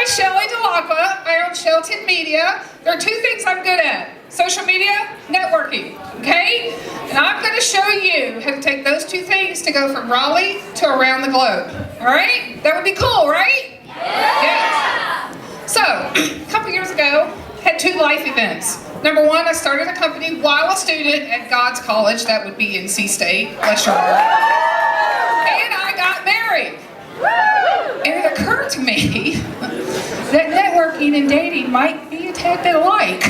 is Shelli Dallacqua. I own Shelton Media. There are two things I'm good at. Social media, networking, okay? And I'm going to show you how to take those two things to go from Raleigh to around the globe, all right? That would be cool, right? Yeah. So, a couple years ago, I had two life events. Number one, I started a company while a student at God's College, that would be NC State, bless your heart. And I got married. And it occurred to me that networking and dating might be a tad bit alike.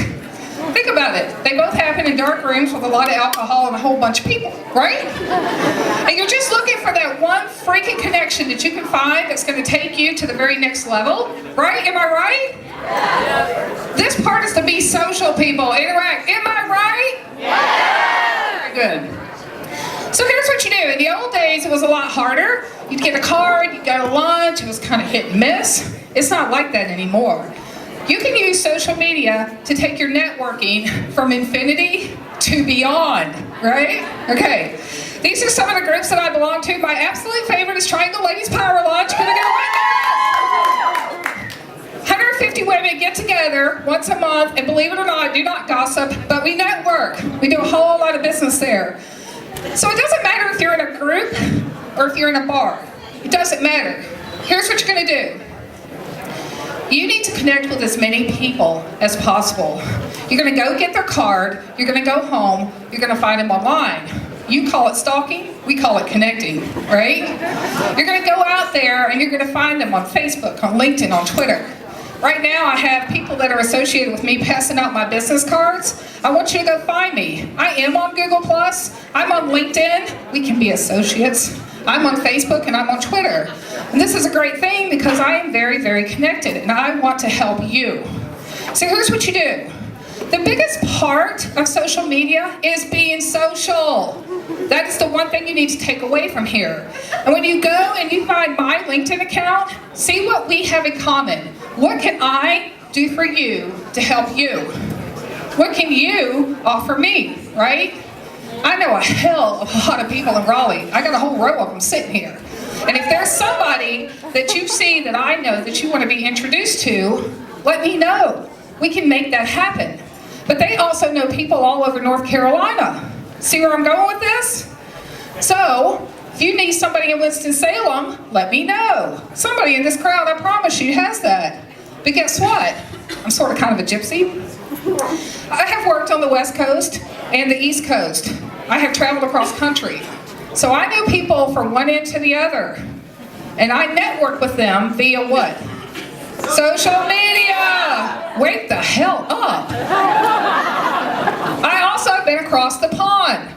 Think about it. They both happen in dark rooms with a lot of alcohol and a whole bunch of people, right? And you're just looking for that one freaking connection that you can find that's going to take you to the very next level, right? Am I right? This part is to be social, people. Interact. Am I right? Yeah. Very good. So here's what you do. In the old days, it was a lot harder. You'd get a card, you'd go to lunch, it was kind of hit and miss. It's not like that anymore. You can use social media to take your networking from infinity to beyond, right? Okay. These are some of the groups that I belong to. My absolute favorite is Triangle Ladies Power Lunch. Gonna get right now. 150 women get together once a month, and believe it or not, do not gossip, but we network. We do a whole lot of business there. So it doesn't matter if you're in a group or if you're in a bar. It doesn't matter. Here's what you're going to do. You need to connect with as many people as possible. You're going to go get their card. You're going to go home. You're going to find them online. You call it stalking. We call it connecting, right? You're going to go out there and you're going to find them on Facebook, on LinkedIn, on Twitter. Right now, I have people that are associated with me passing out my business cards. I want you to go find me. I am on Google+. I'm on LinkedIn. We can be associates. I'm on Facebook and I'm on Twitter. And this is a great thing because I am very, very connected and I want to help you. So here's what you do. The biggest part of social media is being social. That is the one thing you need to take away from here. And when you go and you find my LinkedIn account, see what we have in common. What can I do for you to help you? What can you offer me, right? I know a hell of a lot of people in Raleigh. I got a whole row of them sitting here. And if there's somebody that you see that I know that you want to be introduced to, let me know. We can make that happen. But they also know people all over North Carolina. See where I'm going with this? So, if you need somebody in Winston-Salem, let me know. Somebody in this crowd, I promise you, has that. But guess what? I'm sort of kind of a gypsy. I have worked on the West Coast and the East Coast. I have traveled across country. So I know people from one end to the other. And I network with them via what? Social media! Wake the hell up! I also have been across the pond.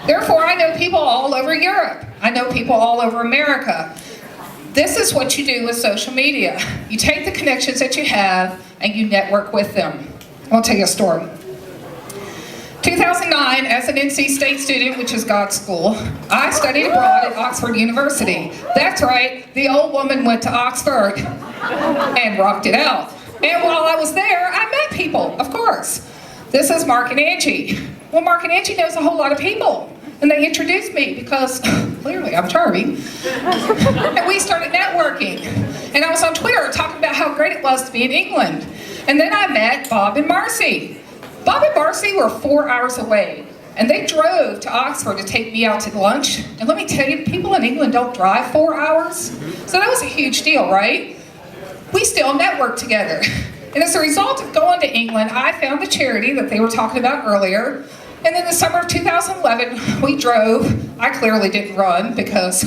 Therefore, I know people all over Europe. I know people all over America. This is what you do with social media. You take the connections that you have and you network with them. I'll tell you a story. 2009, as an NC State student, which is God's school, I studied abroad at Oxford University. That's right, the old woman went to Oxford and rocked it out. And while I was there, I met people, of course. This is Mark and Angie. Well, Mark and Angie knows a whole lot of people. And they introduced me because, clearly, I'm charming. And we started networking. And I was on Twitter talking about how great it was to be in England. And then I met Bob and Marcy. Bob and Marcy were 4 hours away. And they drove to Oxford to take me out to lunch. And let me tell you, people in England don't drive 4 hours. So that was a huge deal, right? We still networked together. And as a result of going to England, I found the charity that they were talking about earlier. And in the summer of 2011, we drove. I clearly didn't run because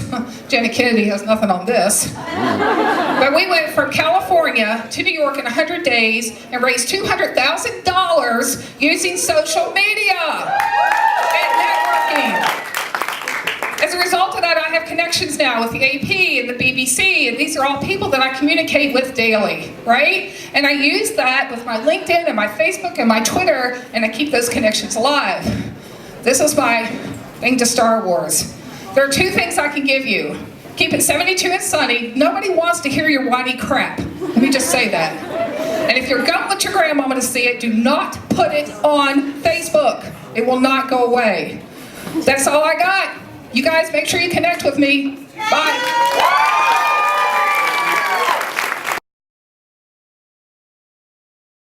Janet Kennedy has nothing on this. But we went from California to New York in 100 days and raised $200,000 using social media and networking. As a result of that, I have connections now with the AP and the BBC, and these are all people that I communicate with daily, right? And I use that with my LinkedIn and my Facebook and my Twitter, and I keep those connections alive. This is my thing to Star Wars. There are two things I can give you. Keep it 72 and sunny. Nobody wants to hear your whiny crap. Let me just say that. And if you're going to let your grandmama to see it, do not put it on Facebook. It will not go away. That's all I got. You guys make sure you connect with me. Bye.